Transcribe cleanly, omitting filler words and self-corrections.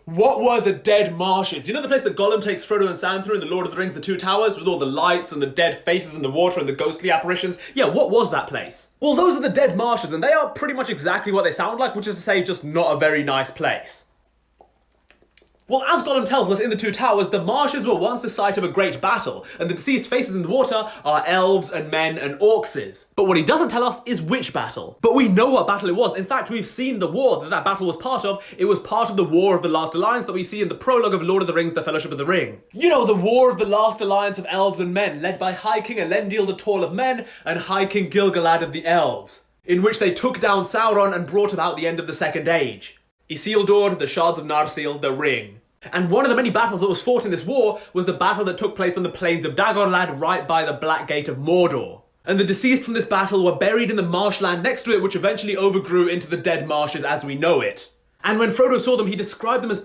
What were the dead marshes? You know the place that Gollum takes Frodo and Sam through in The Lord of the Rings, the Two Towers, with all the lights and the dead faces in the water and the ghostly apparitions? Yeah, what was that place? Well, those are the dead marshes, and they are pretty much exactly what they sound like, which is to say, just not a very nice place. Well, as Gollum tells us in The Two Towers, the marshes were once the site of a great battle, and the deceased faces in the water are elves and men and orcs. But what he doesn't tell us is which battle. But we know what battle it was. In fact, we've seen the war that battle was part of. It was part of the War of the Last Alliance that we see in the prologue of Lord of the Rings, The Fellowship of the Ring. You know, the War of the Last Alliance of elves and men, led by High King Elendil the Tall of Men and High King Gil-galad of the Elves, in which they took down Sauron and brought about the end of the Second Age. Isildur, the Shards of Narsil, the Ring. And one of the many battles that was fought in this war was the battle that took place on the plains of Dagorlad, right by the Black Gate of Mordor. And the deceased from this battle were buried in the marshland next to it, which eventually overgrew into the dead marshes as we know it. And when Frodo saw them, he described them as